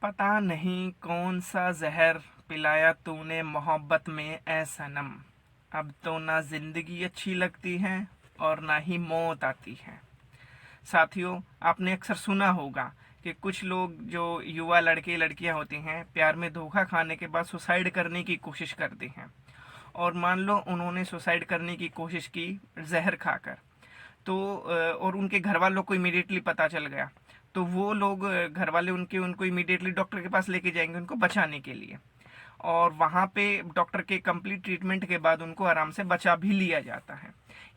पता नहीं कौन सा जहर पिलाया तूने मोहब्बत में ए सनम। अब तो ना जिंदगी अच्छी लगती है और ना ही मौत आती है। साथियों, आपने अक्सर सुना होगा कि कुछ लोग जो युवा लड़के लड़कियां होती हैं प्यार में धोखा खाने के बाद सुसाइड करने की कोशिश करती हैं। और मान लो उन्होंने सुसाइड करने की कोशिश की जहर खाकर, तो और उनके घर वालों को इमीडिएटली पता चल गया, तो वो लोग घर वाले उनको इमीडिएटली डॉक्टर के पास लेके जाएंगे उनको बचाने के लिए। और वहाँ पे डॉक्टर के कंप्लीट ट्रीटमेंट के बाद उनको आराम से बचा भी लिया जाता है।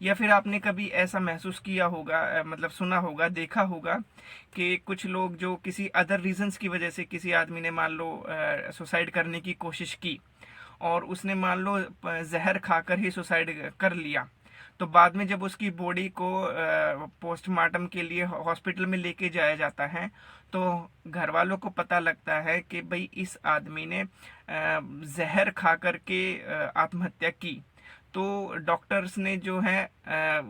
या फिर आपने कभी ऐसा महसूस किया होगा, मतलब सुना होगा, देखा होगा कि कुछ लोग जो किसी अदर रीजंस की वजह से, किसी आदमी ने मान लो सुसाइड करने की कोशिश की और उसने मान लो जहर खाकर ही सुसाइड कर लिया, तो बाद में जब उसकी बॉडी को पोस्टमार्टम के लिए हॉस्पिटल में लेके जाया जाता है तो घर वालों को पता लगता है कि भाई इस आदमी ने जहर खा कर के आत्महत्या की। तो डॉक्टर्स ने जो है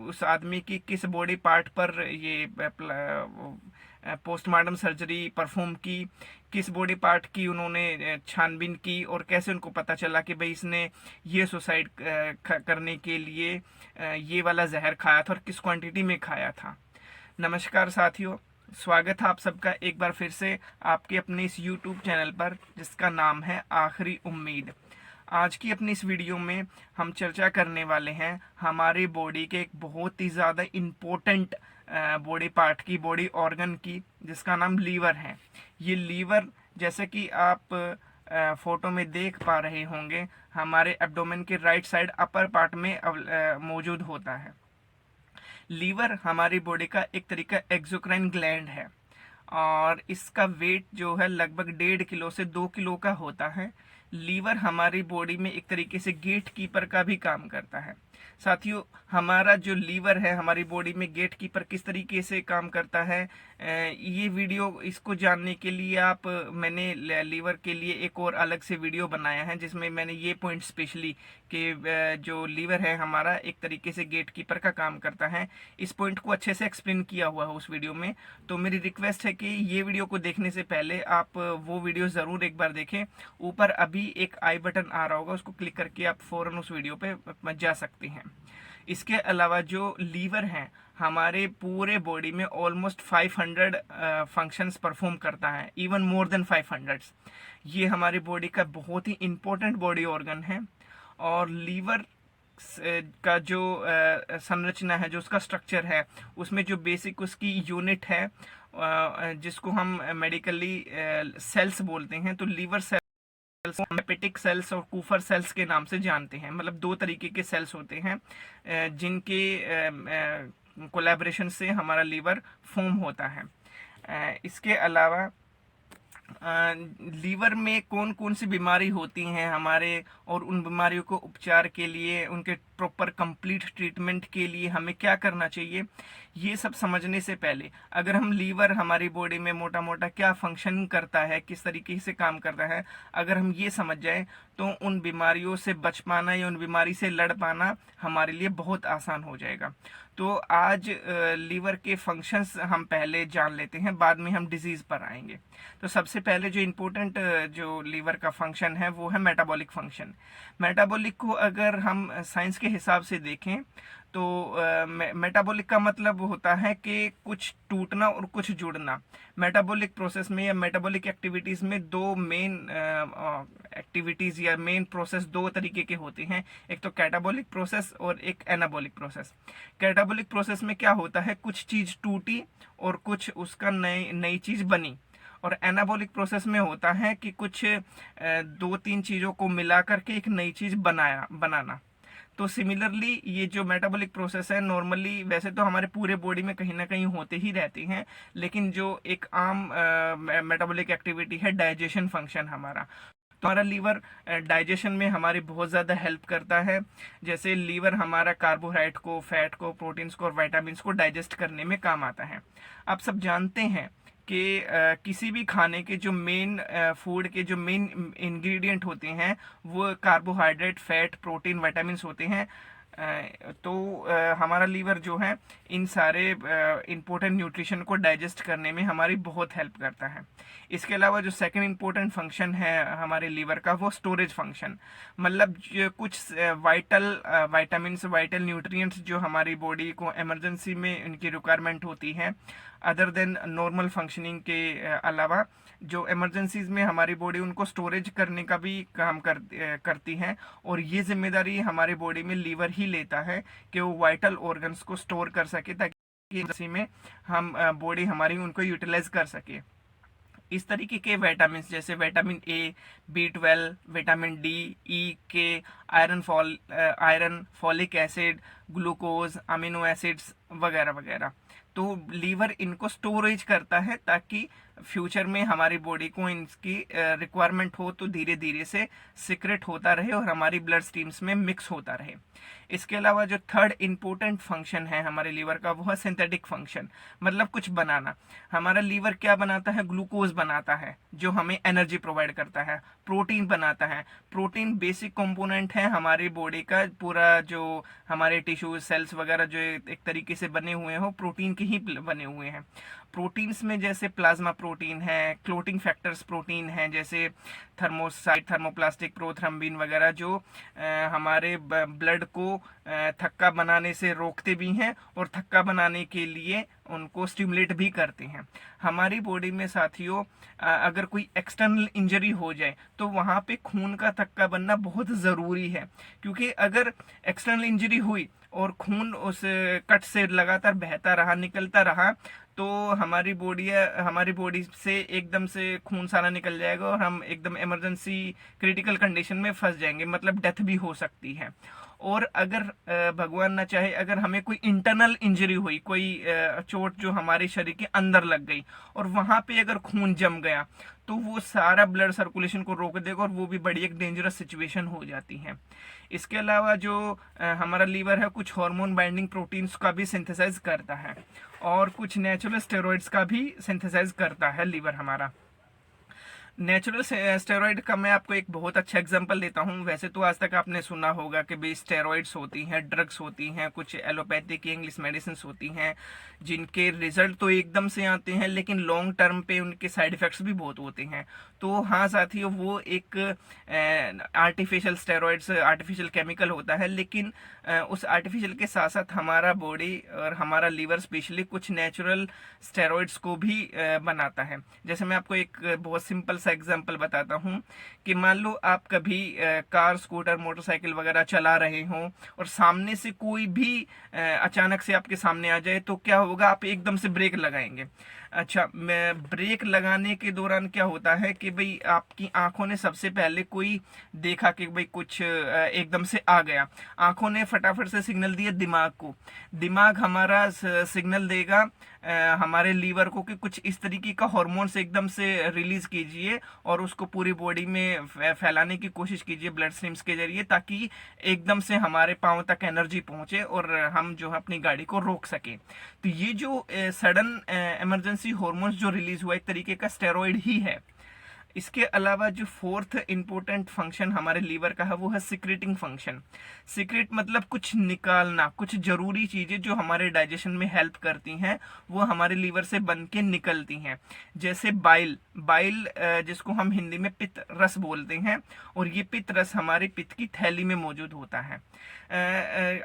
उस आदमी की किस बॉडी पार्ट पर ये पोस्टमार्टम सर्जरी परफॉर्म की, किस बॉडी पार्ट की उन्होंने छानबीन की और कैसे उनको पता चला कि भाई इसने ये सुसाइड करने के लिए ये वाला जहर खाया था और किस क्वांटिटी में खाया था। नमस्कार साथियों, स्वागत है आप सबका एक बार फिर से आपके अपने इस YouTube चैनल पर जिसका नाम है आखिरी उम्मीद। आज की अपनी इस वीडियो में हम चर्चा करने वाले हैं हमारी बॉडी के एक बहुत ही ज़्यादा इम्पोर्टेंट बॉडी पार्ट की, बॉडी ऑर्गन की, जिसका नाम लीवर है। ये लीवर, जैसे कि आप फोटो में देख पा रहे होंगे, हमारे एब्डोमेन के राइट साइड अपर पार्ट में मौजूद होता है। लीवर हमारी बॉडी का एक तरीका एक्सोक्राइन ग्लैंड है और इसका वेट जो है लगभग 1.5 किलो से 2 किलो का होता है। लीवर हमारी बॉडी में एक तरीके से गेट कीपर का भी काम करता है। साथियों, हमारा जो लीवर है हमारी बॉडी में गेट कीपर किस तरीके से काम करता है, ये वीडियो इसको जानने के लिए मैंने लीवर के लिए एक और अलग से वीडियो बनाया है जिसमें मैंने ये पॉइंट स्पेशली कि जो लीवर है हमारा एक तरीके से गेट कीपर का काम करता है, इस पॉइंट को अच्छे से एक्सप्लेन किया हुआ है उस वीडियो में। तो मेरी रिक्वेस्ट है कि ये वीडियो को देखने से पहले आप वो वीडियो ज़रूर एक बार देखें। ऊपर अभी एक आई बटन आ रहा होगा, उसको क्लिक करके आप फ़ौरन उस वीडियो पे जा सकते हैं। इसके अलावा जो लीवर है हमारे पूरे बॉडी में ऑलमोस्ट 500 फंक्शंस परफॉर्म करता है, इवन मोर देन 500। ये हमारी बॉडी का बहुत ही इम्पोर्टेंट बॉडी ऑर्गन है। और लीवर का जो संरचना है, जो उसका स्ट्रक्चर है, उसमें जो बेसिक उसकी यूनिट है जिसको हम मेडिकली सेल्स बोलते हैं, तो लीवर सेल्स हेपेटिक सेल्स और कूफर सेल्स के नाम से जानते हैं। मतलब 2 तरीके के सेल्स होते हैं जिनके कोलैबोरेशन से हमारा लीवर फॉर्म होता है। इसके अलावा लीवर में कौन कौन सी बीमारी होती हैं हमारे, और उन बीमारियों को उपचार के लिए, उनके प्रॉपर कंप्लीट ट्रीटमेंट के लिए हमें क्या करना चाहिए, ये सब समझने से पहले अगर हम लीवर हमारी बॉडी में मोटा मोटा क्या फंक्शन करता है, किस तरीके से काम करता है, अगर हम ये समझ जाए तो उन बीमारियों से बच पाना या उन बीमारी से लड़ पाना हमारे लिए बहुत आसान हो जाएगा। तो आज लीवर के फंक्शंस हम पहले जान लेते हैं, बाद में हम डिजीज पर आएंगे। तो सबसे पहले जो इम्पोर्टेंट जो लीवर का फंक्शन है वो है मेटाबॉलिक फंक्शन। मेटाबॉलिक को अगर हम साइंस के हिसाब से देखें तो मेटाबॉलिक का मतलब होता है कि कुछ टूटना और कुछ जुड़ना। मेटाबॉलिक प्रोसेस में या मेटाबॉलिक एक्टिविटीज में 2 मेन एक्टिविटीज या मेन प्रोसेस 2 तरीके के होते हैं, एक तो कैटाबॉलिक प्रोसेस और एक एनाबॉलिक प्रोसेस। कैटाबॉलिक प्रोसेस में क्या होता है, कुछ चीज टूटी और कुछ उसका नई चीज बनी। और एनाबॉलिक प्रोसेस में होता है कि कुछ 2-3 चीजों को मिला करके एक नई चीज बनाना। तो सिमिलरली ये जो मेटाबॉलिक प्रोसेस है नॉर्मली वैसे तो हमारे पूरे बॉडी में कहीं ना कहीं होते ही रहते हैं, लेकिन जो एक आम मेटाबॉलिक एक्टिविटी है डाइजेशन फंक्शन हमारा, तो हमारा लीवर डाइजेशन में हमारी बहुत ज़्यादा हेल्प करता है। जैसे लीवर हमारा कार्बोहाइड्रेट को, फैट को, प्रोटीन्स को और विटामिन्स को डाइजेस्ट करने में काम आता है। आप सब जानते हैं कि किसी भी खाने के जो मेन फूड के जो मेन इंग्रेडिएंट होते हैं वो कार्बोहाइड्रेट, फैट, प्रोटीन, विटामिन्स होते हैं। तो हमारा लीवर जो है इन सारे इम्पोर्टेंट न्यूट्रिशन को डाइजेस्ट करने में हमारी बहुत हेल्प करता है। इसके अलावा जो सेकंड इम्पोर्टेंट फंक्शन है हमारे लीवर का वो स्टोरेज फंक्शन, मतलब कुछ वाइटल वाइटामिन वाइटल न्यूट्रिएंट्स जो हमारी बॉडी को इमरजेंसी में इनकी रिक्वायरमेंट होती है अदर देन नॉर्मल फंक्शनिंग के अलावा, जो इमरजेंसीज में हमारी बॉडी उनको स्टोरेज करने का भी काम करती है। और ये जिम्मेदारी हमारे बॉडी में लीवर ही लेता है कि वो वाइटल ऑर्गन्स को स्टोर कर सके ताकि इमरजेंसी में हम बॉडी हमारी उनको यूटिलाइज कर सके। इस तरीके के विटामिन जैसे vitamin A, B12, vitamin D, E, K, iron, folic acid, glucose, amino acids वगैरह वगैरह, तो लीवर इनको स्टोरेज करता है ताकि फ्यूचर में हमारी बॉडी को इनकी रिक्वायरमेंट हो तो धीरे धीरे से सिक्रेट होता रहे और हमारी ब्लड स्ट्रीम्स में मिक्स होता रहे। इसके अलावा जो थर्ड इम्पोर्टेंट फंक्शन है हमारे लीवर का वो है सिंथेटिक फंक्शन, मतलब कुछ बनाना। हमारा लीवर क्या बनाता है? ग्लूकोज बनाता है जो हमें एनर्जी प्रोवाइड करता है। प्रोटीन बनाता है। प्रोटीन बेसिक कंपोनेंट है हमारी बॉडी का, पूरा जो हमारे टिश्यूज सेल्स वगैरह जो एक तरीके से बने हुए हो प्रोटीन के ही बने हुए हैं। प्रोटीन्स में जैसे प्लाज्मा प्रोटीन है, क्लोटिंग फैक्टर्स प्रोटीन है जैसे थर्मोसाइट, थर्मोप्लास्टिक, प्रोथ्रम्बिन वगैरह जो हमारे ब्लड को थक्का बनाने से रोकते भी हैं और थक्का बनाने के लिए उनको स्टिमुलेट भी करते हैं। हमारी बॉडी में साथियों अगर कोई एक्सटर्नल इंजरी हो जाए तो वहाँ पे खून का थक्का बनना बहुत ज़रूरी है, क्योंकि अगर एक्सटर्नल इंजरी हुई और खून उस कट से लगातार बहता रहा, निकलता रहा, तो हमारी बॉडी से एकदम से खून सारा निकल जाएगा और हम एकदम इमरजेंसी क्रिटिकल कंडीशन में फंस जाएंगे, मतलब डेथ भी हो सकती है। और अगर भगवान ना चाहे अगर हमें कोई इंटरनल इंजरी हुई, कोई चोट जो हमारे शरीर के अंदर लग गई और वहां पे अगर खून जम गया तो वो सारा ब्लड सर्कुलेशन को रोक देगा और वो भी बड़ी एक डेंजरस सिचुएशन हो जाती है। इसके अलावा जो हमारा लीवर है कुछ हार्मोन बाइंडिंग प्रोटीन्स का भी सिंथेसाइज करता है और कुछ नेचुरल स्टेरॉइड्स का भी सिंथेसाइज करता है लीवर हमारा। नेचुरल स्टेरॉइड का मैं आपको एक बहुत अच्छा एग्जांपल देता हूँ। वैसे तो आज तक आपने सुना होगा कि भाई स्टेरॉइड्स होती हैं, ड्रग्स होती हैं, कुछ एलोपैथिक की इंग्लिश मेडिसिन होती हैं जिनके रिजल्ट तो एकदम से आते हैं लेकिन लॉन्ग टर्म पे उनके साइड इफेक्ट्स भी बहुत होते हैं। तो हाँ साथियों, वो एक आर्टिफिशियल स्टेरॉइड्स, आर्टिफिशियल केमिकल होता है, लेकिन उस आर्टिफिशियल के साथ साथ हमारा बॉडी और हमारा लीवर स्पेशली कुछ नेचुरल स्टेरॉइड्स को भी बनाता है। जैसे मैं आपको एक बहुत सिंपल सा एग्जांपल बताता हूँ कि मान लो आप कभी कार, स्कूटर, मोटरसाइकिल वगैरह चला रहे हो और सामने से कोई भी अचानक से आपके सामने आ जाए तो क्या होगा? आप एकदम से ब्रेक लगाएंगे। अच्छा, ब्रेक लगाने के दौरान क्या होता है कि भाई आपकी आंखों ने सबसे पहले कोई देखा कि भाई कुछ एकदम से आ गया, आंखों ने फटाफट से सिग्नल दिया दिमाग को, दिमाग हमारा सिग्नल देगा हमारे लीवर को कि कुछ इस तरीके का हार्मोन्स एकदम से रिलीज कीजिए और उसको पूरी बॉडी में फैलाने की कोशिश कीजिए ब्लड स्ट्रीम्स के जरिए, ताकि एकदम से हमारे पांव तक एनर्जी पहुंचे और हम जो है अपनी गाड़ी को रोक सके। तो ये जो सडन इमरजेंसी हार्मोन्स जो रिलीज हुआ एक तरीके का स्टेरॉइड ही है। इसके अलावा जो फोर्थ इंपॉर्टेंट फंक्शन हमारे लीवर का है वो है सिक्रेटिंग फंक्शन। सिक्रेट मतलब कुछ निकालना, कुछ जरूरी चीजें जो हमारे डाइजेशन में हेल्प करती हैं वो हमारे लीवर से बन के निकलती हैं। जैसे बाइल जिसको हम हिंदी में पित्त रस बोलते हैं, और ये पित्त रस हमारी पित्त की थैली में मौजूद होता है।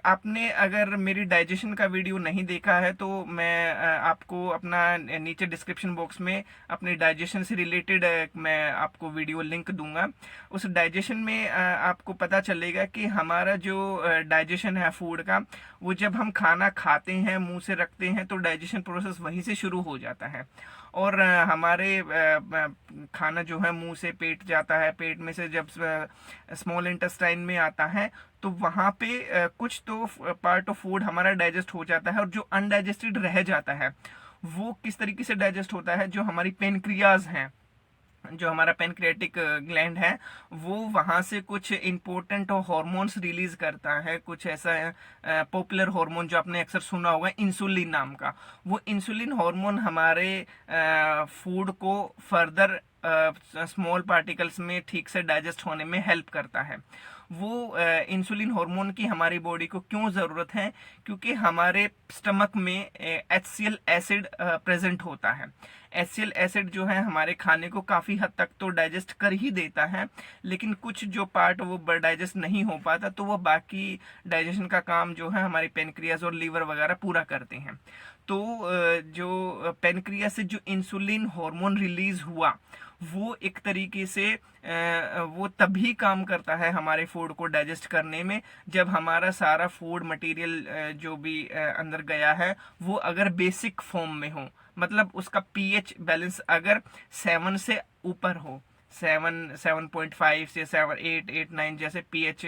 आपने अगर मेरी डाइजेशन का वीडियो नहीं देखा है तो मैं आपको अपना नीचे डिस्क्रिप्शन बॉक्स में अपनी डाइजेशन से रिलेटेड मैं आपको वीडियो लिंक दूंगा। उस डाइजेशन में आपको पता चलेगा कि हमारा जो डाइजेशन है फूड का, वो जब हम खाना खाते हैं, मुंह से रखते हैं, तो डाइजेशन प्रोसेस वहीं से शुरू हो जाता है और हमारे खाना जो है मुंह से पेट जाता है, पेट में से जब स्मॉल इंटेस्टाइन में आता है तो वहां पे कुछ तो पार्ट ऑफ फूड हमारा डाइजेस्ट हो जाता है, और जो अनडाइजेस्टेड रह जाता है वो किस तरीके से डाइजेस्ट होता है? जो हमारी पेनक्रियाज हैं, जो हमारा पेनक्रियाटिक ग्लैंड है, वो वहां से कुछ इंपॉर्टेंट हार्मोन्स रिलीज करता है। कुछ ऐसा पॉपुलर हार्मोन जो आपने अक्सर सुना होगा इंसुलिन नाम का, वो इंसुलिन हार्मोन हमारे फूड को फर्दर स्मॉल पार्टिकल्स में ठीक से डाइजेस्ट होने में हेल्प करता है। वो इंसुलिन हार्मोन की हमारी बॉडी को क्यों ज़रूरत है? क्योंकि हमारे स्टमक में HCl एसिड प्रेजेंट होता है। HCl एसिड जो है हमारे खाने को काफ़ी हद तक तो डाइजेस्ट कर ही देता है, लेकिन कुछ जो पार्ट वो डाइजेस्ट नहीं हो पाता, तो वो बाकी डाइजेशन का काम जो है हमारे पेनक्रियाज और लीवर वगैरह पूरा करते हैं। तो जो पेनक्रियाज से जो इंसुलिन हार्मोन रिलीज हुआ, वो एक तरीके से वो तभी काम करता है हमारे फूड को डाइजेस्ट करने में, जब हमारा सारा फूड मटेरियल जो भी अंदर गया है वो अगर बेसिक फॉर्म में हो, मतलब उसका पीएच बैलेंस अगर 7 से ऊपर हो, 7.5 से 7, 8, 9 जैसे पीएच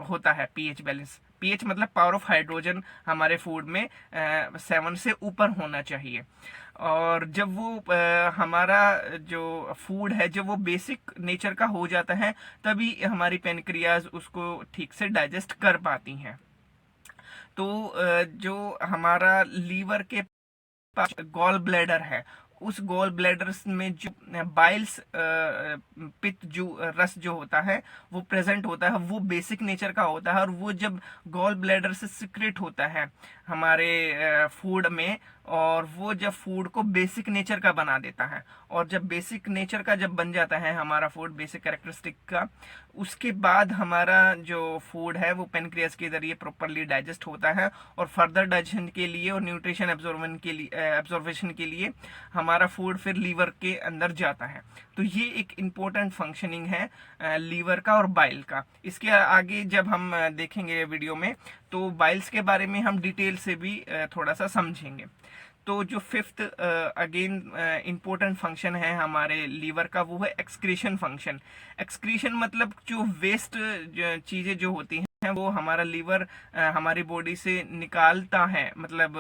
होता है। पीएच बैलेंस, पीएच मतलब पावर ऑफ हाइड्रोजन हमारे फूड में 7 से ऊपर होना चाहिए। और जब वो हमारा जो फूड है जब वो बेसिक नेचर का हो जाता है, तभी हमारी पेनक्रियाज उसको ठीक से डाइजेस्ट कर पाती हैं। तो जो हमारा लीवर के पास गॉल ब्लैडर है, उस गॉल ब्लैडर में जो बाइल्स पित्त जो रस जो होता है वो प्रेजेंट होता है, वो बेसिक नेचर का होता है। और वो जब गॉल ब्लैडर से सिक्रेट होता है हमारे फूड में, और वो जब फूड को बेसिक नेचर का बना देता है, और जब बेसिक नेचर का जब बन जाता है हमारा फूड बेसिक कैरेक्टरिस्टिक का, उसके बाद हमारा जो फूड है वो पेनक्रियाज के जरिए प्रॉपरली डाइजेस्ट होता है, और फर्दर डाइजेशन के लिए और न्यूट्रिशन एब्जॉर्वेशन के लिए हमारा फूड फिर लीवर के अंदर जाता है। तो ये एक इम्पोर्टेंट फंक्शनिंग है लीवर का और बाइल का। इसके आगे जब हम देखेंगे वीडियो में, तो बाइल्स के बारे में हम डिटेल से भी थोड़ा सा समझेंगे। तो जो फिफ्थ अगेन इम्पोर्टेंट फंक्शन है हमारे लीवर का, वो है एक्सक्रीशन फंक्शन। एक्सक्रीशन मतलब जो वेस्ट चीजें जो होती हैं वो हमारा लीवर हमारी बॉडी से निकालता है, मतलब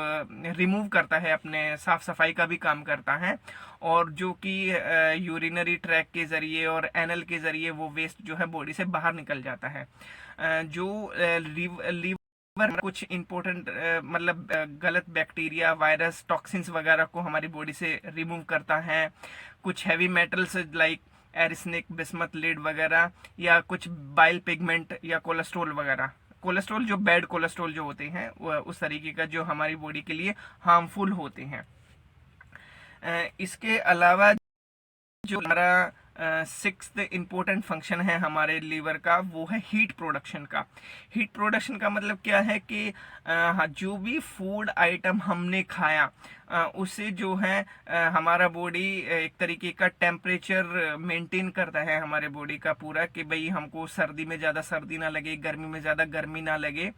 रिमूव करता है, अपने साफ सफाई का भी काम करता है। और जो कि यूरिनरी ट्रैक के जरिए और एनल के जरिए वो वेस्ट जो है बॉडी से बाहर निकल जाता है। जो लीवर कुछ इंपॉर्टेंट मतलब गलत बैक्टीरिया, वायरस, टॉक्सिन्स वगैरह को हमारी बॉडी से रिमूव करता है। कुछ heavy metals like arsenic, bismuth, lead वगैरह, या कुछ बाइल पिगमेंट या कोलेस्ट्रॉल वगैरह, कोलेस्ट्रॉल जो बैड कोलेस्ट्रॉल जो होते हैं उस तरीके का जो हमारी बॉडी के लिए हार्मफुल होते हैं। इसके अलावा जो हमारा सिक्स्थ इम्पोर्टेंट फंक्शन है हमारे लीवर का, वो है हीट प्रोडक्शन का। हीट प्रोडक्शन का मतलब क्या है कि जो भी फूड आइटम हमने खाया उससे जो है हमारा बॉडी एक तरीके का टेम्परेचर मेंटेन करता है हमारे बॉडी का पूरा, कि भाई हमको सर्दी में ज़्यादा सर्दी ना लगे, गर्मी में ज़्यादा गर्मी ना लगे।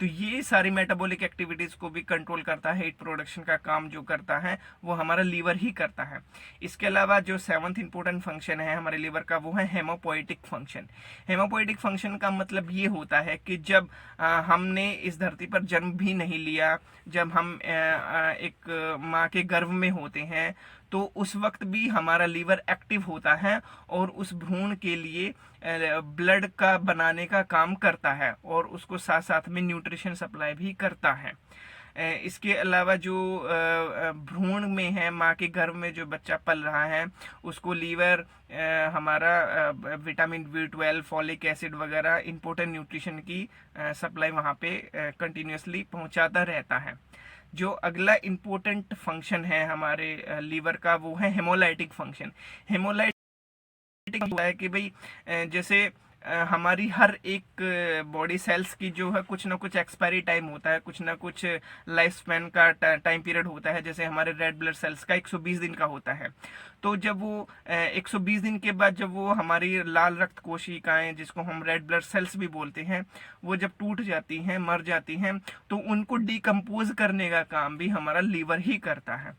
तो ये सारी मेटाबॉलिक एक्टिविटीज़ को भी कंट्रोल करता है। हीट प्रोडक्शन का काम जो करता है वो हमारा लीवर ही करता है। इसके अलावा जो सेवंथ इंपॉर्टेंट फंक्शन है हमारे लीवर का, वो है हेमोपोइटिक फंक्शन। हेमोपोइटिक फंक्शन का मतलब ये होता है कि जब हमने इस धरती पर जन्म भी नहीं लिया, जब हम एक माँ के गर्भ में होते हैं, तो उस वक्त भी हमारा लीवर एक्टिव होता है और उस भ्रूण के लिए ब्लड का बनाने का काम करता है, और उसको साथ साथ में न्यूट्रिशन सप्लाई भी करता है। इसके अलावा जो भ्रूण में है, माँ के गर्भ में जो बच्चा पल रहा है, उसको लीवर हमारा विटामिन B12, फॉलिक एसिड वगैरह इंपॉर्टेंट न्यूट्रिशन की सप्लाई वहाँ पे कंटिन्यूसली पहुँचाता रहता है। जो अगला इम्पोर्टेंट फंक्शन है हमारे लीवर का, वो है हेमोलाइटिक फंक्शन। हेमोलाइटिक होता है कि भाई जैसे हमारी हर एक बॉडी सेल्स की जो है कुछ ना कुछ एक्सपायरी टाइम होता है, कुछ ना कुछ लाइफ स्पैन का टाइम पीरियड होता है। जैसे हमारे रेड ब्लड सेल्स का 120 दिन का होता है। तो जब वो 120 दिन के बाद जब वो हमारी लाल रक्त कोशिकाएं, जिसको हम रेड ब्लड सेल्स भी बोलते हैं, वो जब टूट जाती हैं, मर जाती हैं, तो उनको डिकम्पोज करने का काम भी हमारा लीवर ही करता है।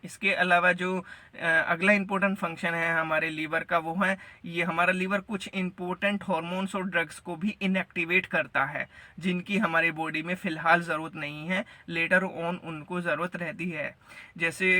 इसके अलावा जो अगला इम्पोर्टेंट फंक्शन है हमारे लीवर का, वो है ये हमारा लीवर कुछ इम्पोर्टेंट हॉर्मोन्स और ड्रग्स को भी इनएक्टिवेट करता है, जिनकी हमारी बॉडी में फिलहाल ज़रूरत नहीं है, लेटर ऑन उनको ज़रूरत रहती है। जैसे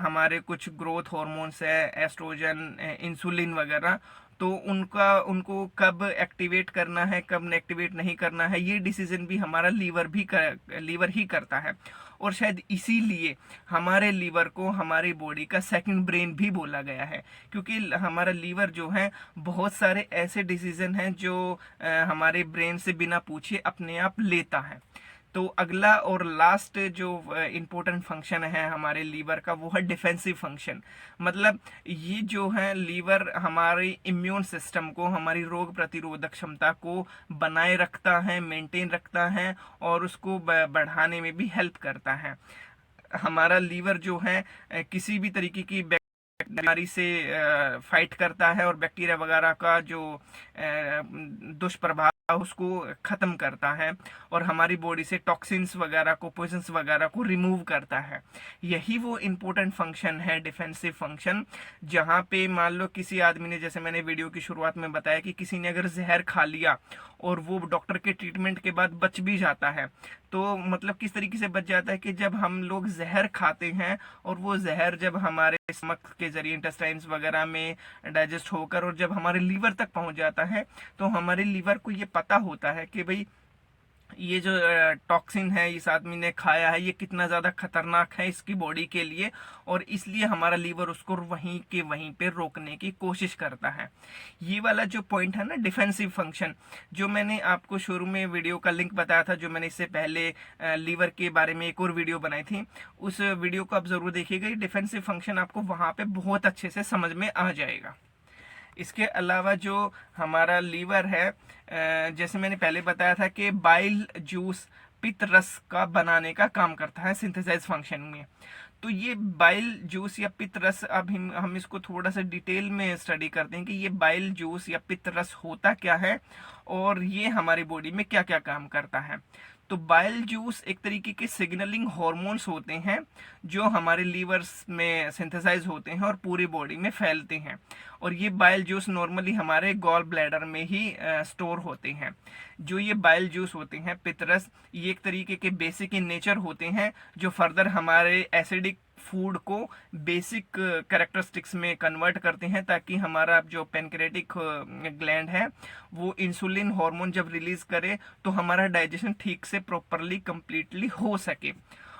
हमारे कुछ ग्रोथ हॉर्मोन्स है, एस्ट्रोजन, इंसुलिन वगैरह, तो उनको कब एक्टिवेट करना है, कब एक्टिवेट नहीं करना है, ये डिसीजन भी हमारा लीवर ही करता है। और शायद इसीलिए हमारे लीवर को हमारी बॉडी का सेकंड ब्रेन भी बोला गया है, क्योंकि हमारा लीवर जो है बहुत सारे ऐसे डिसीजन हैं जो हमारे ब्रेन से बिना पूछे अपने आप लेता है। तो अगला और लास्ट जो इम्पोर्टेंट फंक्शन है हमारे लीवर का वो है डिफेंसिव फंक्शन। मतलब ये जो है लीवर हमारे इम्यून सिस्टम को, हमारी रोग प्रतिरोधक क्षमता को बनाए रखता है, मेंटेन रखता है और उसको बढ़ाने में भी हेल्प करता है। हमारा लीवर जो है किसी भी तरीके की बीमारी से फाइट करता है और बैक्टीरिया वगैरह का जो दुष्प्रभाव उसको खत्म करता है और हमारी बॉडी से टॉक्सिन्स वगैरह को, पॉइजन्स वगैरह को रिमूव करता है। यही वो इम्पोर्टेंट फंक्शन है डिफेंसिव फंक्शन, जहाँ पे मान लो किसी आदमी ने, जैसे मैंने वीडियो की शुरुआत में बताया कि किसी ने अगर जहर खा लिया और वो डॉक्टर के ट्रीटमेंट के बाद बच भी जाता है, तो मतलब किस तरीके से बच जाता है कि जब हम लोग जहर खाते हैं और वो जहर जब हमारे स्टमक के जरिए, इंटेस्टाइन्स वगैरह में डाइजेस्ट होकर और जब हमारे लीवर तक पहुंच जाता है, तो हमारे लीवर को ये पता होता है कि भाई ये जो टॉक्सिन है इस आदमी ने खाया है, ये कितना ज्यादा खतरनाक है इसकी बॉडी के लिए, और इसलिए हमारा लीवर उसको वहीं के वहीं पे रोकने की कोशिश करता है। ये वाला जो पॉइंट है ना डिफेंसिव फंक्शन, जो मैंने आपको शुरू में वीडियो का लिंक बताया था, जो मैंने इससे पहले लीवर के बारे में एक और वीडियो बनाई थी, उस वीडियो को आप जरूर देखिएगा। डिफेंसिव फंक्शन आपको वहां पे बहुत अच्छे से समझ में आ जाएगा। इसके अलावा जो हमारा लीवर है, जैसे मैंने पहले बताया था कि बाइल जूस पित्त रस का बनाने का काम करता है सिंथेसाइज फंक्शन में। तो ये बाइल जूस या पित्त रस, अब हम इसको थोड़ा सा डिटेल में स्टडी करते हैं कि ये बाइल जूस या पित्त रस होता क्या है और ये हमारी बॉडी में क्या क्या काम करता है। तो बाइल जूस एक तरीके के सिग्नलिंग हॉर्मोन्स होते हैं जो हमारे लीवर्स में सिंथेसाइज होते हैं और पूरी बॉडी में फैलते हैं, और ये बाइल जूस नॉर्मली हमारे गॉल ब्लैडर में ही स्टोर होते हैं। जो ये बाइल जूस होते हैं पित्तरस, ये एक तरीके के बेसिक इन नेचर होते हैं जो फर्दर हमारे एसिडिक फूड को बेसिक कैरेक्टरिस्टिक्स में कन्वर्ट करते हैं, ताकि हमारा जो पेनक्रेटिक ग्लैंड है वो इंसुलिन हार्मोन जब रिलीज करे तो हमारा डाइजेशन ठीक से प्रॉपरली कंप्लीटली हो सके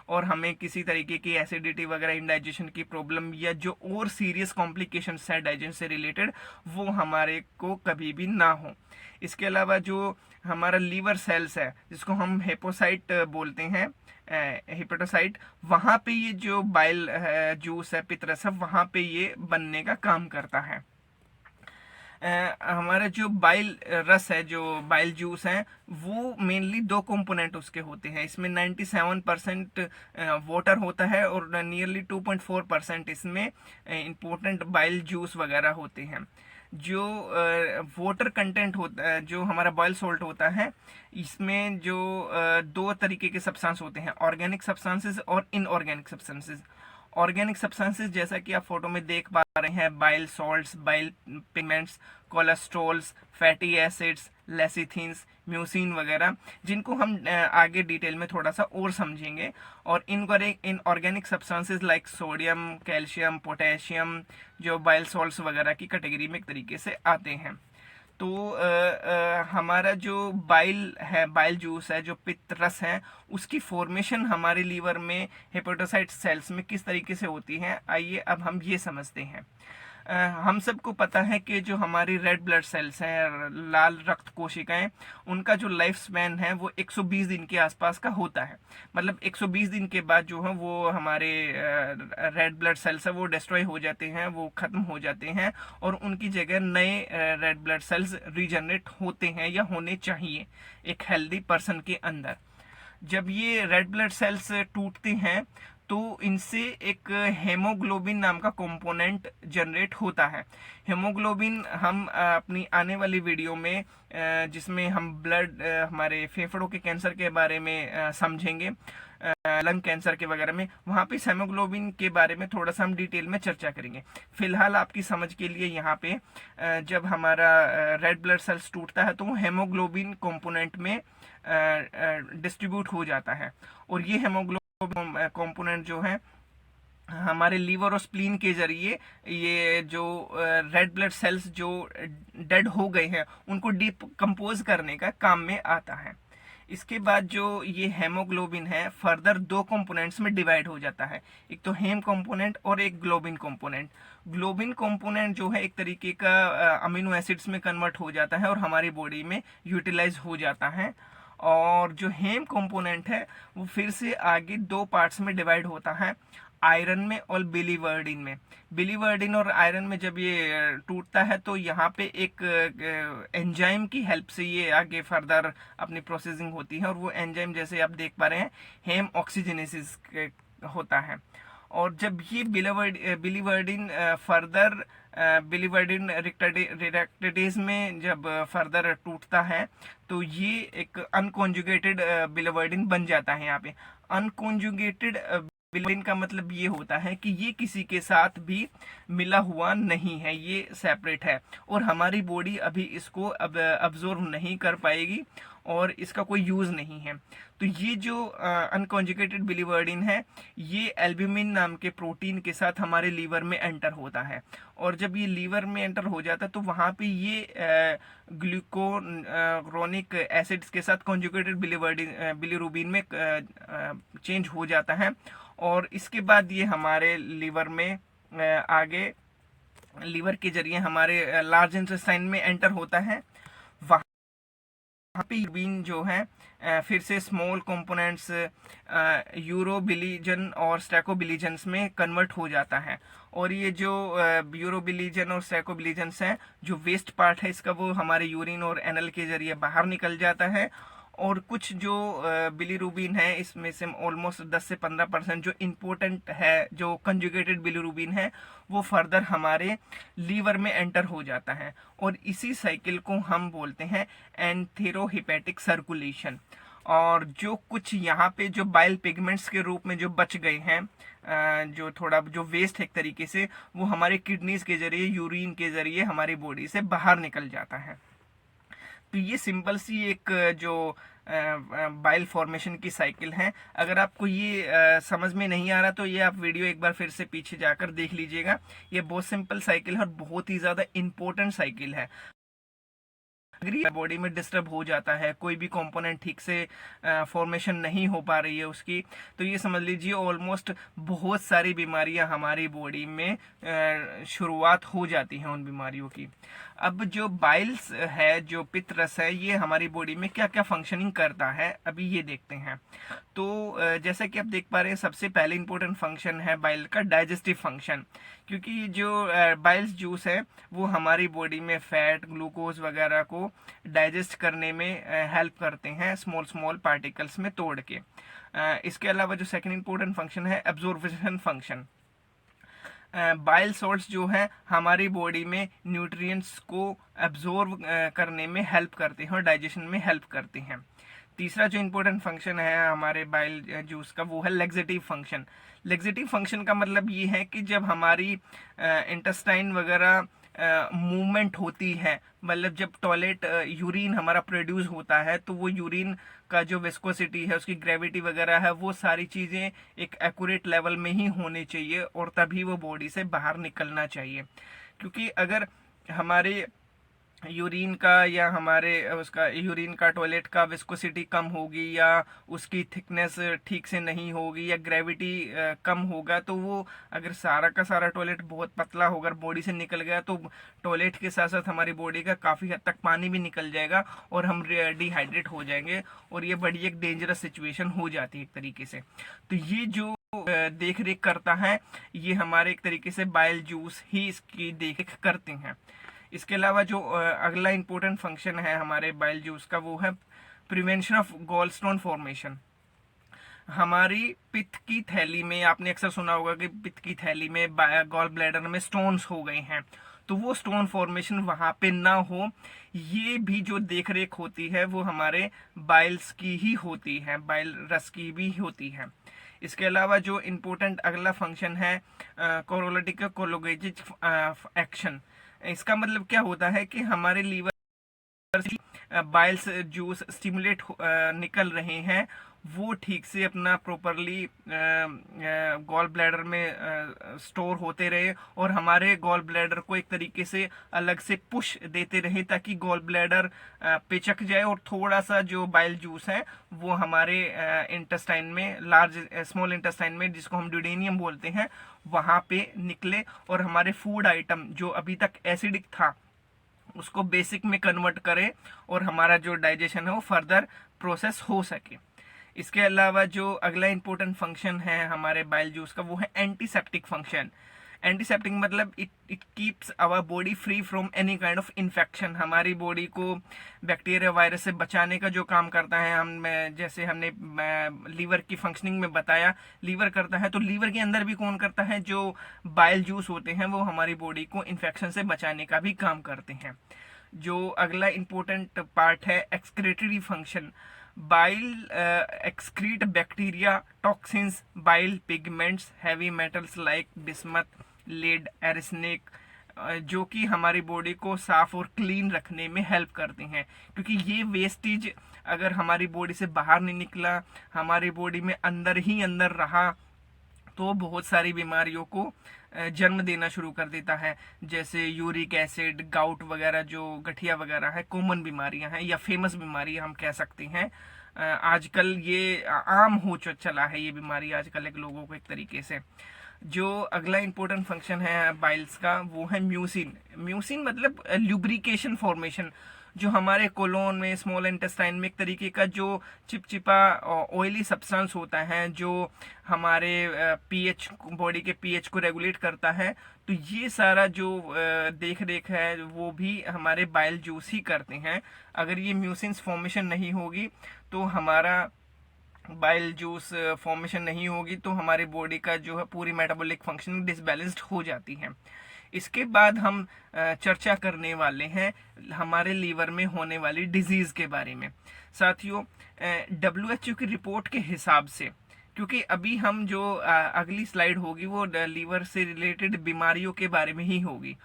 और हमें किसी तरीके की एसिडिटी वगैरह, इंडाइजेशन की प्रॉब्लम या जो और सीरियस कॉम्प्लिकेशंस है डाइजेशन से रिलेटेड, वो हमारे को कभी भी ना हो। इसके अलावा जो हमारा लीवर सेल्स है जिसको हम हेपोसाइट बोलते हैं, हेपेटोसाइट, वहां पे ये जो बाइल जूस है पित्तरस है वहां पे ये बनने का काम करता है। हमारा जो बाइल रस है, जो बाइल जूस है, वो मेनली दो कंपोनेंट उसके होते हैं। इसमें 97% वाटर होता है और नियरली 2.4% इसमें इंपॉर्टेंट बाइल जूस वगैरह होते हैं। जो वाटर कंटेंट होता है, जो हमारा बॉयल सॉल्ट होता है, इसमें जो दो तरीके के सब्सटेंस होते हैं, ऑर्गेनिक सब्सटेंसेस और इनऑर्गेनिक सब्सटेंसेस। ऑर्गेनिक सब्सटेंसेस जैसा कि आप फोटो में देख पा रहे हैं, bile salts, bile pigments, cholesterols, fatty acids, lecithins, mucin वगैरह, जिनको हम आगे डिटेल में थोड़ा सा और समझेंगे। और in organic substances like sodium, calcium, potassium, जो बाइल सॉल्ट्स वगैरह की कैटेगरी में एक तरीके से आते हैं। तो हमारा जो बाइल है, बाइल जूस है, जो पित्त रस है, उसकी फॉर्मेशन हमारे लीवर में हेपेटोसाइट सेल्स में किस तरीके से होती है, आइए अब हम ये समझते हैं। हम सबको पता है कि जो हमारी रेड ब्लड सेल्स हैं, लाल रक्त कोशिकाएं, उनका जो लाइफ स्पैन है वो 120 दिन के आसपास का होता है। मतलब 120 दिन के बाद जो है वो हमारे रेड ब्लड सेल्स है वो डिस्ट्रॉय हो जाते हैं, वो खत्म हो जाते हैं और उनकी जगह नए रेड ब्लड सेल्स रीजनरेट होते हैं या होने चाहिए एक हेल्दी पर्सन के अंदर। जब ये रेड ब्लड सेल्स टूटते हैं तो इनसे एक हेमोग्लोबिन नाम का कंपोनेंट जनरेट होता है। हेमोग्लोबिन हम अपनी आने वाली वीडियो में, जिसमें हम ब्लड, हमारे फेफड़ों के कैंसर के बारे में समझेंगे, लंग कैंसर के वगैरह में, वहां पे हेमोग्लोबिन के बारे में थोड़ा सा हम डिटेल में चर्चा करेंगे। फिलहाल आपकी समझ के लिए यहाँ पे जब हमारा रेड ब्लड सेल्स टूटता है तो वो हेमोग्लोबिन कंपोनेंट में डिस्ट्रीब्यूट हो जाता है, और ये हेमोग्लोबिन कंपोनेंट जो है हमारे लीवर और स्प्लीन के जरिए ये जो रेड ब्लड सेल्स जो डेड हो गए हैं उनको डीकंपोज करने का काम में आता है। इसके बाद जो ये हेमोग्लोबिन है फर्दर दो कंपोनेंट्स में डिवाइड हो जाता है, एक तो हेम कंपोनेंट और एक ग्लोबिन कंपोनेंट। ग्लोबिन कंपोनेंट जो है एक तरीके का अमीनो एसिड्स में कन्वर्ट हो जाता है और हमारी बॉडी में यूटिलाइज हो जाता है। और जो हेम कंपोनेंट है वो फिर से आगे दो पार्ट्स में डिवाइड होता है, आयरन में और बिलीवर्डिन में। बिलीवर्डिन और आयरन में जब ये टूटता है तो यहाँ पे एक एंजाइम की हेल्प से ये आगे फर्दर अपनी प्रोसेसिंग होती है, और वो एंजाइम जैसे आप देख पा रहे हैं हेम ऑक्सीजनेसिस होता है। और जब ये बिलीवर्डिन फर्दर बिलीवर्डिन रिडक्टेडेज में जब फर्दर टूटता है तो ये एक अनकॉन्जुगेटेड बिलीवर्डिन बन जाता है। यहाँ पे अनकॉन्जुगेटेड बिलीवर्डिन का मतलब ये होता है कि ये किसी के साथ भी मिला हुआ नहीं है, ये सेपरेट है और हमारी बॉडी अभी इसको अब अब्जॉर्व नहीं कर पाएगी और इसका कोई यूज नहीं है। तो ये जो अनकॉन्जुगेटेड बिलीवर्डिन है ये एल्ब्यूमिन नाम के प्रोटीन के साथ हमारे लीवर में एंटर होता है, और जब ये लीवर में एंटर हो जाता है तो वहां पे ये ग्लूकोरोनिक एसिड्स के साथ कॉन्जुगेटेड बिलीरुबिन में चेंज हो जाता है, और इसके बाद ये हमारे लीवर में आगे लीवर के जरिए हमारे लार्ज इंटेस्टाइन में एंटर होता है। वहाँ पे यूरिन जो है फिर से स्मॉल कंपोनेंट्स यूरोबिलीजन और स्टैकोबिलीजन्स में कन्वर्ट हो जाता है, और ये जो यूरोबिलीजन और स्टैकोबिलीजन्स हैं जो वेस्ट पार्ट है इसका वो हमारे यूरिन और एनल के जरिए बाहर निकल जाता है, और कुछ जो बिलीरुबिन है इसमें से ऑलमोस्ट 10 से 15% जो इम्पोर्टेंट है जो कंजुगेटेड बिलीरुबिन है वो फर्दर हमारे लीवर में एंटर हो जाता है, और इसी साइकिल को हम बोलते हैं एंथेरोहिपैटिक सर्कुलेशन। और जो कुछ यहाँ पे जो बाइल पिगमेंट्स के रूप में जो बच गए हैं जो थोड़ा जो वेस्ट है एक तरीके से वो हमारे किडनीज के जरिए यूरिन के जरिए हमारी बॉडी से बाहर निकल जाता है। तो ये सिंपल सी एक जो बाइल फॉर्मेशन की साइकिल है। अगर आपको ये समझ में नहीं आ रहा तो ये आप वीडियो एक बार फिर से पीछे जाकर देख लीजिएगा। ये बहुत सिंपल साइकिल है और बहुत ही ज्यादा इंपॉर्टेंट साइकिल है। अगर बॉडी में डिस्टर्ब हो जाता है, कोई भी कंपोनेंट ठीक से फॉर्मेशन नहीं हो पा रही है उसकी, तो ये समझ लीजिए ऑलमोस्ट बहुत सारी बीमारियां हमारी बॉडी में शुरुआत हो जाती हैं उन बीमारियों की। अब जो बाइल्स है जो पित्त रस है ये हमारी बॉडी में क्या क्या फंक्शनिंग करता है अभी ये देखते हैं। तो जैसा कि आप देख पा रहे हैं सबसे पहले इंपॉर्टेंट फंक्शन है बाइल का डाइजेस्टिव फंक्शन, क्योंकि जो बाइल्स जूस है वो हमारी बॉडी में फैट ग्लूकोज वगैरह को डाइजेस्ट करने में हेल्प करते हैं स्मॉल स्मॉल पार्टिकल्स में तोड़ के। इसके अलावा जो सेकंड इंपॉर्टेंट फंक्शन है एब्जॉर्प्शन फंक्शन। बाइल सॉल्ट्स जो है हमारी बॉडी में न्यूट्रिएंट्स को एब्जॉर्ब करने में हेल्प करते हैं और डाइजेशन में हेल्प करते हैं। तीसरा जो इम्पोर्टेंट फंक्शन है हमारे बाइल जूस का वो है लेग्जेटिव फंक्शन। लेग्जेटिव फंक्शन का मतलब ये है कि जब हमारी इंटेस्टाइन वगैरह मूवमेंट होती है, मतलब जब टॉयलेट यूरिन हमारा प्रोड्यूस होता है तो वो यूरिन का जो विस्कोसिटी है उसकी ग्रेविटी वगैरह है वो सारी चीज़ें एक एक्यूरेट लेवल में ही होनी चाहिए और तभी वो बॉडी से बाहर निकलना चाहिए। क्योंकि अगर हमारे यूरिन का या हमारे उसका यूरिन का टॉयलेट का विस्कोसिटी कम होगी या उसकी थिकनेस ठीक से नहीं होगी या ग्रेविटी कम होगा तो वो अगर सारा का सारा टॉयलेट बहुत पतला होकर बॉडी से निकल गया तो टॉयलेट के साथ साथ हमारी बॉडी का काफ़ी हद तक पानी भी निकल जाएगा और हम डिहाइड्रेट हो जाएंगे और ये बड़ी एक डेंजरस सिचुएशन हो जाती है एक तरीके से। तो ये जो देख रेख करता है ये हमारे एक तरीके से बाइल जूस ही इसकी देख रेख करते हैं। इसके अलावा जो अगला इंपॉर्टेंट फंक्शन है हमारे बाइल जूस का वो है prevention of gall stone formation. हमारी पित्त की थैली में आपने अक्सर सुना होगा कि पित्त की थैली में गॉल ब्लैडर में स्टोन्स हो गए हैं, तो वो स्टोन फॉर्मेशन वहां पे ना हो ये भी जो देख रेख होती है वो हमारे बाइल्स की ही होती है, बाइल रस की भी होती है। इसके अलावा जो इम्पोर्टेंट अगला फंक्शन है कोरोलिटिक कोलोगेजिक एक्शन। इसका मतलब क्या होता है कि हमारे लीवर बाइल्स जूस स्टिमुलेट निकल रहे हैं वो ठीक से अपना प्रॉपरली गॉल ब्लैडर में स्टोर होते रहे और हमारे गॉल ब्लैडर को एक तरीके से अलग से पुश देते रहे ताकि गॉल ब्लैडर पिचक जाए और थोड़ा सा जो बाइल जूस है वो हमारे इंटेस्टाइन में, लार्ज स्मॉल इंटेस्टाइन में, जिसको हम ड्यूडेनियम बोलते हैं, वहां पे निकले और हमारे फूड आइटम जो अभी तक एसिडिक था उसको बेसिक में कन्वर्ट करे और हमारा जो डाइजेशन है वो फर्दर प्रोसेस हो सके। इसके अलावा जो अगला इंपॉर्टेंट फंक्शन है हमारे बाइल जूस का वो है एंटीसेप्टिक फंक्शन। एंटीसेप्टिक मतलब it keeps our body free from any kind of infection. हमारी बॉडी को बैक्टीरिया वायरस से बचाने का जो काम करता है, हम जैसे हमने लीवर की फंक्शनिंग में बताया, लीवर करता है, तो लीवर के अंदर भी कौन करता है, जो बाइल जूस होते हैं वो हमारी बॉडी को इन्फेक्शन से बचाने का भी काम करते हैं। जो अगला इंपॉर्टेंट पार्ट है excretory function. Bile excrete bacteria, toxins, bile pigments, heavy metals like bismuth, lead, arsenic, जो कि हमारी बॉडी को साफ और क्लीन रखने में हेल्प करते हैं। क्योंकि ये वेस्टेज अगर हमारी बॉडी से बाहर नहीं निकला, हमारी बॉडी में अंदर ही अंदर रहा, तो बहुत सारी बीमारियों को जन्म देना शुरू कर देता है, जैसे यूरिक एसिड, गाउट वगैरह, जो गठिया वगैरह है, कॉमन बीमारियां हैं या फेमस बीमारियां हम कह सकते हैं। आजकल ये आम हो चला है ये बीमारी आजकल एक लोगों को एक तरीके से। जो अगला इंपॉर्टेंट फंक्शन है बाइल्स का वो है म्यूसिन। म्यूसिन मतलब ल्यूब्रिकेशन फॉर्मेशन। जो हमारे कोलोन में, स्मॉल इंटेस्टाइन में एक तरीके का जो चिपचिपा ऑयली सब्सटेंस होता है जो हमारे पीएच, बॉडी के पीएच को रेगुलेट करता है, तो ये सारा जो देख रेख है वो भी हमारे बाइल जूस ही करते हैं। अगर ये म्यूसिन्स फॉर्मेशन नहीं होगी तो हमारा बाइल जूस फॉर्मेशन नहीं होगी तो हमारी बॉडी का जो है पूरी मेटाबॉलिक फंक्शनिंग डिसबैलेंस्ड हो जाती है। इसके बाद हम चर्चा करने वाले हैं हमारे लीवर में होने वाली डिजीज के बारे में। साथियों, WHO की रिपोर्ट के हिसाब से, क्योंकि अभी हम जो अगली स्लाइड होगी वो लीवर से रिलेटेड बीमारियों के बारे में ही होगी,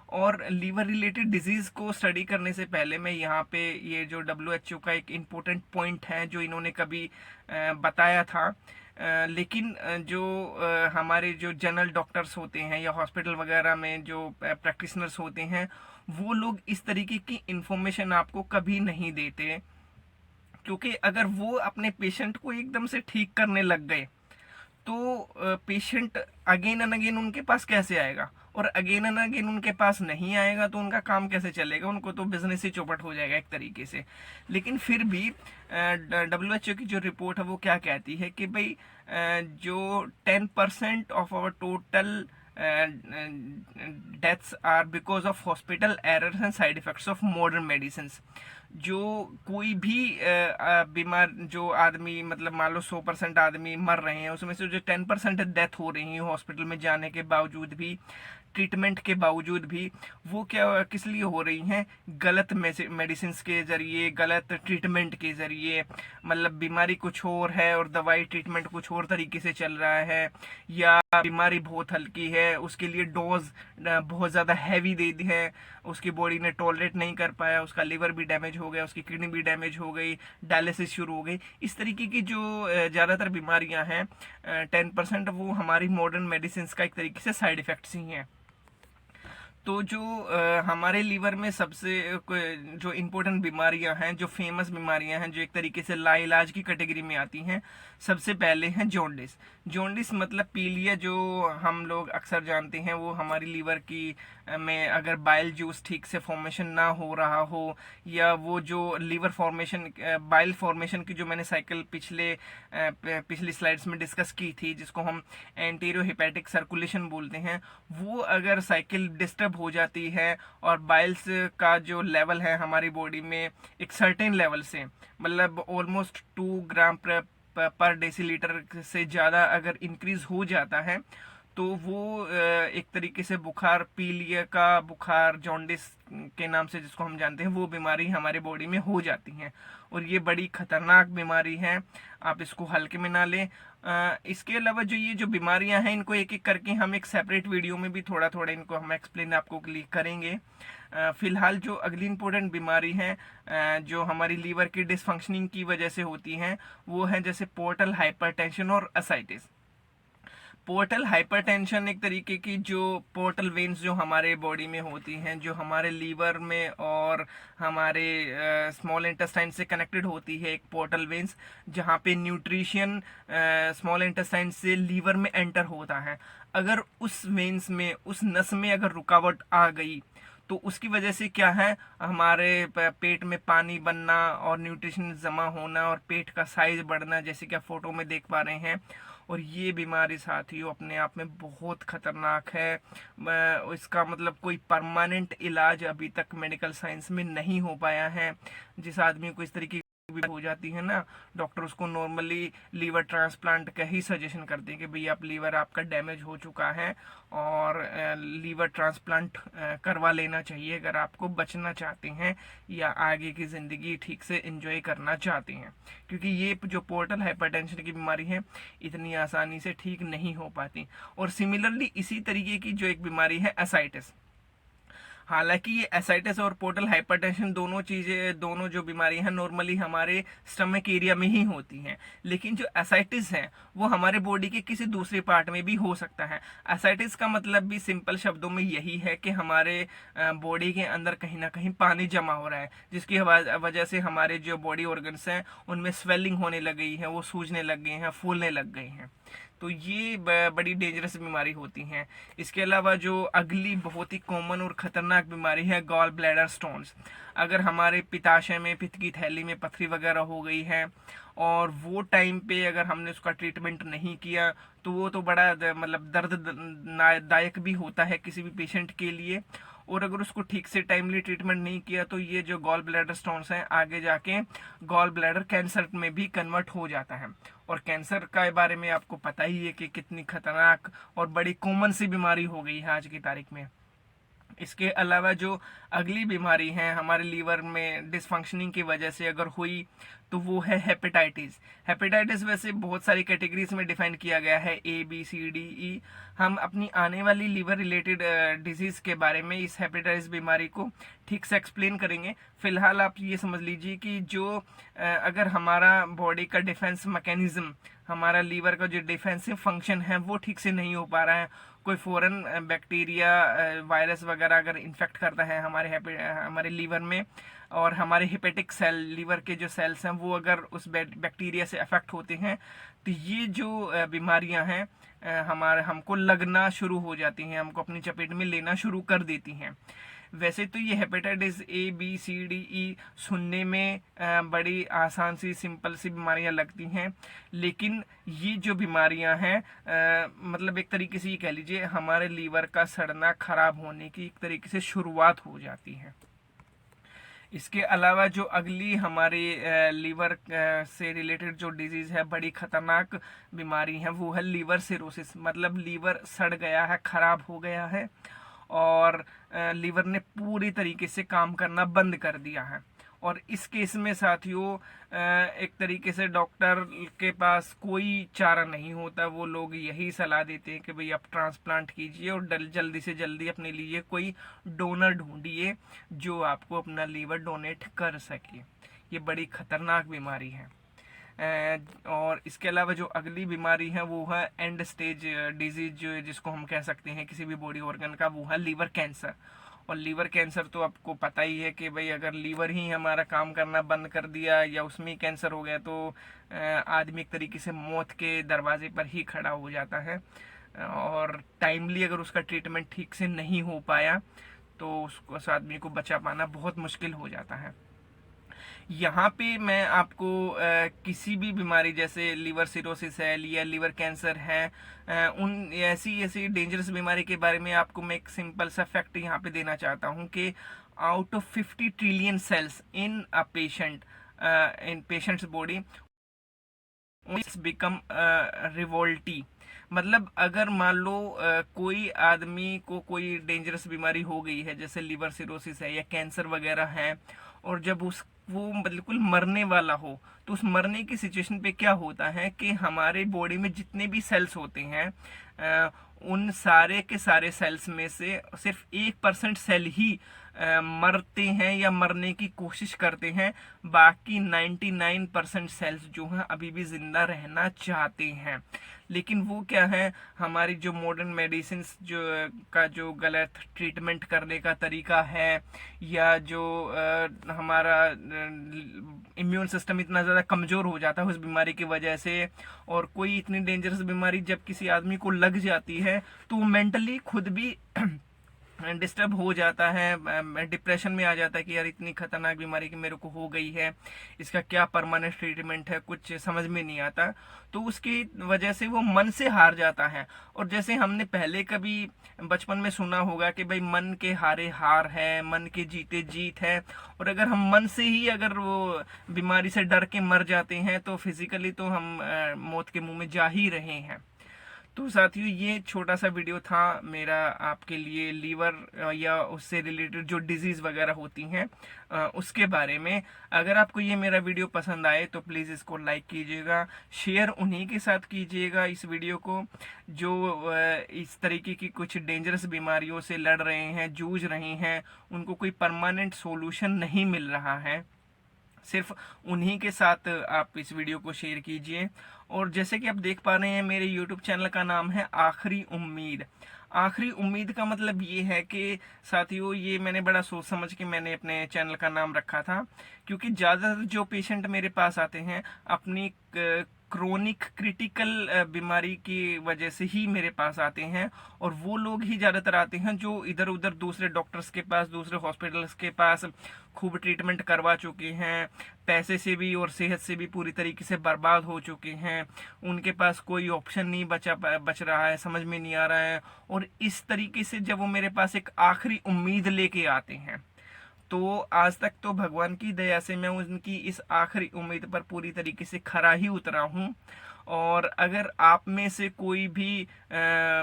और लीवर रिलेटेड डिजीज को स्टडी करने से पहले मैं यहाँ पे ये जो WHO का एक इम्पोर्टेंट पॉइंट है जो इन्होंने कभी बताया था, लेकिन जो हमारे जो जनरल डॉक्टर्स होते हैं या हॉस्पिटल वगैरह में जो प्रैक्टिशनर्स होते हैं वो लोग इस तरीके की इंफॉर्मेशन आपको कभी नहीं देते, क्योंकि अगर वो अपने पेशेंट को एकदम से ठीक करने लग गए तो पेशेंट अगेन एंड अगेन उनके पास कैसे आएगा, और अगेन एंड अगेन उनके पास नहीं आएगा तो उनका काम कैसे चलेगा, उनको तो बिजनेस ही चौपट हो जाएगा एक तरीके से। लेकिन फिर भी WHO की जो रिपोर्ट है वो क्या कहती है कि भाई जो 10% of our total deaths are because of hospital errors and side effects of modern medicine. जो कोई भी बीमार जो आदमी, मतलब मान लो 100% आदमी मर रहे हैं, उसमें से जो 10% डेथ हो रही है हॉस्पिटल में जाने के बावजूद भी, ट्रीटमेंट के बावजूद भी, वो क्या किस लिए हो रही हैं, गलत मेडिसिन के जरिए, गलत ट्रीटमेंट के जरिए। मतलब बीमारी कुछ और है और दवाई ट्रीटमेंट कुछ और तरीके से चल रहा है, या बीमारी बहुत हल्की है उसके लिए डोज बहुत ज़्यादा हैवी दे दी है, उसकी बॉडी ने टॉलरेट नहीं कर पाया, उसका लिवर भी डैमेज हो गया, उसकी किडनी भी डैमेज हो गई, डायलिसिस शुरू हो गई। इस तरीके की जो ज़्यादातर बीमारियां हैं 10%, वो हमारी मॉडर्न मेडिसिन का एक तरीके से साइड इफेक्ट्स ही हैं। तो जो हमारे लीवर में सबसे जो इम्पोर्टेंट बीमारियां हैं, जो फेमस बीमारियां हैं, जो एक तरीके से लाइलाज की कैटेगरी में आती हैं, सबसे पहले है जॉन्डिस। जॉन्डिस मतलब पीलिया, जो हम लोग अक्सर जानते हैं, वो हमारी लीवर की में अगर बाइल जूस ठीक से फॉर्मेशन ना हो रहा हो, या वो जो लीवर फॉर्मेशन, बाइल फॉर्मेशन की जो मैंने साइकिल पिछली स्लाइड्स में डिस्कस की थी, जिसको हम एंटीरियो हेपेटिक सर्कुलेशन बोलते हैं, वो अगर साइकिल डिस्टर्ब हो जाती है और बाइल्स का जो लेवल है हमारी बॉडी में एक सर्टेन लेवल से, मतलब ऑलमोस्ट 2 ग्राम पर डेसीलीटर से ज़्यादा अगर इंक्रीज हो जाता है, तो वो एक तरीके से बुखार, पीलिया का बुखार, जॉन्डिस के नाम से जिसको हम जानते हैं, वो बीमारी हमारे बॉडी में हो जाती हैं और ये बड़ी खतरनाक बीमारी है। आप इसको हल्के में ना लें। इसके अलावा जो ये जो बीमारियां हैं, इनको एक एक करके हम एक सेपरेट वीडियो में भी थोड़ा थोड़ा इनको हम एक्सप्लेन आपको करेंगे। फिलहाल जो अगली इंपॉर्टेंट बीमारी है जो हमारी लीवर की डिसफंक्शनिंग की वजह से होती हैं, वो है जैसे पोर्टल हाइपरटेंशन और असाइटिस। पोर्टल हाइपरटेंशन एक तरीके की जो पोर्टल वेन्स जो हमारे बॉडी में होती हैं, जो हमारे लीवर में और हमारे स्मॉल इंटेस्टाइन से कनेक्टेड होती है, एक पोर्टल वेन्स जहाँ पे न्यूट्रिशन स्मॉल इंटेस्टाइन से लीवर में एंटर होता है। अगर उस वेन्स में, उस नस में अगर रुकावट आ गई तो उसकी वजह से क्या है, हमारे पेट में पानी बनना और न्यूट्रिशन जमा होना और पेट का साइज बढ़ना, जैसे कि आप फोटो में देख पा रहे हैं। और ये बीमारी साथियों अपने आप में बहुत खतरनाक है। इसका मतलब कोई परमानेंट इलाज अभी तक मेडिकल साइंस में नहीं हो पाया है। जिस आदमी को इस तरीके हो जाती है ना, डॉक्टर उसको नॉर्मली लीवर ट्रांसप्लांट का ही सजेशन करते हैं कि भाई आप लीवर आपका डैमेज हो चुका है और लीवर ट्रांसप्लांट करवा लेना चाहिए अगर आपको बचना चाहते हैं या आगे की ज़िंदगी ठीक से एंजॉय करना चाहते हैं, क्योंकि ये जो पोर्टल हाइपरटेंशन की बीमारी है इतनी आसानी से ठीक नहीं हो पाती। और सिमिलरली इसी तरीके की जो एक बीमारी है एसाइटिस, हालांकि ये एसाइटिस और पोर्टल हाइपरटेंशन दोनों जो बीमारी हैं नॉर्मली हमारे स्टमक एरिया में ही होती हैं, लेकिन जो एसाइटिस है वो हमारे बॉडी के किसी दूसरे पार्ट में भी हो सकता है। एसाइटिस का मतलब भी सिंपल शब्दों में यही है कि हमारे बॉडी के अंदर कहीं ना कहीं पानी जमा हो रहा है, जिसकी वजह से हमारे जो बॉडी ऑर्गन्स हैं उनमें स्वेलिंग होने लग गई है, वो सूजने लग गए हैं, फूलने लग गए हैं। तो ये बड़ी डेंजरस बीमारी होती हैं। इसके अलावा जो अगली बहुत ही कॉमन और खतरनाक बीमारी है गॉल ब्लैडर स्टोन्स। अगर हमारे पित्ताशय में, पित्त की थैली में पथरी वगैरह हो गई है और वो टाइम पे अगर हमने उसका ट्रीटमेंट नहीं किया तो वो तो बड़ा मतलब दर्ददायक भी होता है किसी भी पेशेंट के लिए। और अगर उसको ठीक से टाइमली ट्रीटमेंट नहीं किया तो ये जो गॉल ब्लैडर स्टोन्स हैं आगे जाके गॉल ब्लैडर कैंसर में भी कन्वर्ट हो जाता है। और कैंसर के बारे में आपको पता ही है कि कितनी खतरनाक और बड़ी कॉमन सी बीमारी हो गई है आज की तारीख में। इसके अलावा जो अगली बीमारी है हमारे लीवर में डिसफंक्शनिंग की वजह से अगर हुई तो वो है हेपेटाइटिस। हेपेटाइटिस वैसे बहुत सारी कैटेगरीज में डिफाइन किया गया है, ABCDE। हम अपनी आने वाली लीवर रिलेटेड डिजीज के बारे में इस हेपेटाइटिस बीमारी को ठीक से एक्सप्लेन करेंगे। फिलहाल आप ये समझ लीजिए कि जो अगर हमारा बॉडी का डिफेंस मैकेनिज्म, हमारा लीवर का जो डिफेंसिव फंक्शन है वो ठीक से नहीं हो पा रहा है, कोई फॉरेन बैक्टीरिया, वायरस वगैरह अगर इन्फेक्ट करता है हमारे लीवर में और हमारे हेपेटिक सेल, लीवर के जो सेल्स हैं वो अगर उस बैक्टीरिया से अफेक्ट होते हैं तो ये जो बीमारियां हैं हमारे हमको लगना शुरू हो जाती हैं, हमको अपनी चपेट में लेना शुरू कर देती हैं। वैसे तो ये हेपेटाइटिस ABCDE सुनने में बड़ी आसान सी, सिंपल सी बीमारियां लगती हैं, लेकिन ये जो बीमारियां हैं मतलब एक तरीके से ये कह लीजिए हमारे लीवर का सड़ना, खराब होने की एक तरीके से शुरुआत हो जाती है। इसके अलावा जो अगली हमारे लीवर से रिलेटेड जो डिजीज है, बड़ी खतरनाक बीमारी है, वो है लीवर सिरोसिस। मतलब लीवर सड़ गया है, खराब हो गया है और लीवर ने पूरी तरीके से काम करना बंद कर दिया है। और इस केस में साथियों एक तरीके से डॉक्टर के पास कोई चारा नहीं होता, वो लोग यही सलाह देते हैं कि भाई आप ट्रांसप्लांट कीजिए और जल्दी से जल्दी अपने लिए कोई डोनर ढूंढिए जो आपको अपना लीवर डोनेट कर सके। ये बड़ी खतरनाक बीमारी है। और इसके अलावा जो अगली बीमारी है वो है एंड स्टेज डिजीज, जो जिसको हम कह सकते हैं किसी भी बॉडी ऑर्गन का, वो है लीवर कैंसर। और लीवर कैंसर तो आपको पता ही है कि भाई अगर लीवर ही हमारा काम करना बंद कर दिया या उसमें कैंसर हो गया तो आदमी एक तरीके से मौत के दरवाजे पर ही खड़ा हो जाता है। और टाइमली अगर उसका ट्रीटमेंट ठीक से नहीं हो पाया तो उस आदमी को बचा पाना बहुत मुश्किल हो जाता है। यहाँ पे मैं आपको किसी भी बीमारी जैसे लीवर सिरोसिस है या लीवर कैंसर है, उन ऐसी डेंजरस बीमारी के बारे में आपको मैं एक सिंपल सा फैक्ट यहाँ पे देना चाहता हूँ कि out of 50 trillion cells in a patient, in patients body become revolty. मतलब अगर मान लो कोई आदमी को कोई डेंजरस बीमारी हो गई है, जैसे लीवर सिरोसिस है या कैंसर वगैरह है, और जब उस वो बिल्कुल मरने वाला हो, तो उस मरने की सिचुएशन पे क्या होता है कि हमारे बॉडी में जितने भी सेल्स होते हैं, उन सारे के सारे सेल्स में से सिर्फ 1% सेल ही मरते हैं या मरने की कोशिश करते हैं। बाकी 99% सेल्स जो हैं अभी भी जिंदा रहना चाहते हैं। लेकिन वो क्या है, हमारी जो मॉडर्न मेडिसिन जो गलत ट्रीटमेंट करने का तरीका है, या जो हमारा इम्यून सिस्टम इतना ज़्यादा कमज़ोर हो जाता है उस बीमारी की वजह से, और कोई इतनी डेंजरस बीमारी जब किसी आदमी को लग जाती है तो वो मेंटली खुद भी डिस्टर्ब हो जाता है, डिप्रेशन में आ जाता है कि यार इतनी खतरनाक बीमारी की मेरे को हो गई है, इसका क्या परमानेंट ट्रीटमेंट है, कुछ समझ में नहीं आता। तो उसकी वजह से वो मन से हार जाता है। और जैसे हमने पहले कभी बचपन में सुना होगा कि भाई मन के हारे हार है, मन के जीते जीत है। और अगर हम मन से ही अगर वो बीमारी से डर के मर जाते हैं तो फिजिकली तो हम मौत के मुंह में जा ही रहे हैं। तो साथियों, ये छोटा सा वीडियो था मेरा आपके लिए लीवर या उससे रिलेटेड जो डिजीज वगैरह होती हैं उसके बारे में। अगर आपको ये मेरा वीडियो पसंद आए तो प्लीज़ इसको लाइक कीजिएगा, शेयर उन्हीं के साथ कीजिएगा इस वीडियो को जो इस तरीके की कुछ डेंजरस बीमारियों से लड़ रहे हैं, जूझ रहे हैं, उनको कोई परमानेंट सोल्यूशन नहीं मिल रहा है। सिर्फ उन्हीं के साथ आप इस वीडियो को शेयर कीजिए। और जैसे कि आप देख पा रहे हैं, मेरे यूट्यूब चैनल का नाम है आखिरी उम्मीद। आखिरी उम्मीद का मतलब ये है कि साथियों, ये मैंने बड़ा सोच समझ के मैंने अपने चैनल का नाम रखा था, क्योंकि ज़्यादातर जो पेशेंट मेरे पास आते हैं अपनी क्रोनिक क्रिटिकल बीमारी की वजह से ही मेरे पास आते हैं। और वो लोग ही ज़्यादातर आते हैं जो इधर उधर दूसरे डॉक्टर्स के पास, दूसरे हॉस्पिटल्स के पास खूब ट्रीटमेंट करवा चुके हैं, पैसे से भी और सेहत से भी पूरी तरीके से बर्बाद हो चुके हैं। उनके पास कोई ऑप्शन नहीं बच रहा है, समझ में नहीं आ रहा है। और इस तरीके से जब वो मेरे पास एक आखिरी उम्मीद लेके आते हैं, तो आज तक तो भगवान की दया से मैं उनकी इस आखिरी उम्मीद पर पूरी तरीके से खरा ही उतरा हूँ। और अगर आप में से कोई भी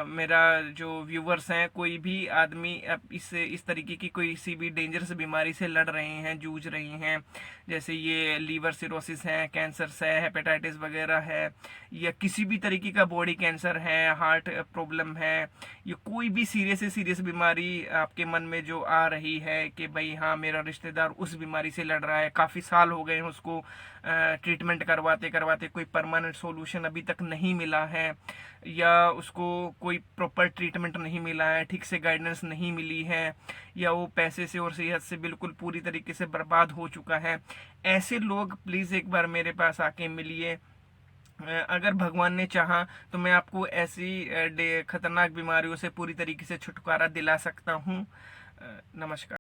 मेरा जो व्यूवर्स हैं, कोई भी आदमी इस तरीके की कोई सी भी डेंजरस बीमारी से लड़ रहे हैं, जूझ रहे हैं, जैसे ये लीवर सिरोसिस है, कैंसर है, हेपेटाइटिस वगैरह है, या किसी भी तरीके का बॉडी कैंसर है, हार्ट प्रॉब्लम है, या कोई भी सीरियस से सीरियस बीमारी आपके मन में जो आ रही है कि भाई हाँ मेरा रिश्तेदार उस बीमारी से लड़ रहा है, काफ़ी साल हो गए हैं उसको ट्रीटमेंट करवाते करवाते, कोई परमानेंट सोल्यूशन अभी तक नहीं मिला है, या उसको कोई प्रॉपर ट्रीटमेंट नहीं मिला है, ठीक से गाइडेंस नहीं मिली है, या वो पैसे से और सेहत से बिल्कुल पूरी तरीके से बर्बाद हो चुका है, ऐसे लोग प्लीज़ एक बार मेरे पास आके मिलिए। अगर भगवान ने चाहा तो मैं आपको ऐसी खतरनाक बीमारियों से पूरी तरीके से छुटकारा दिला सकता हूँ। नमस्कार।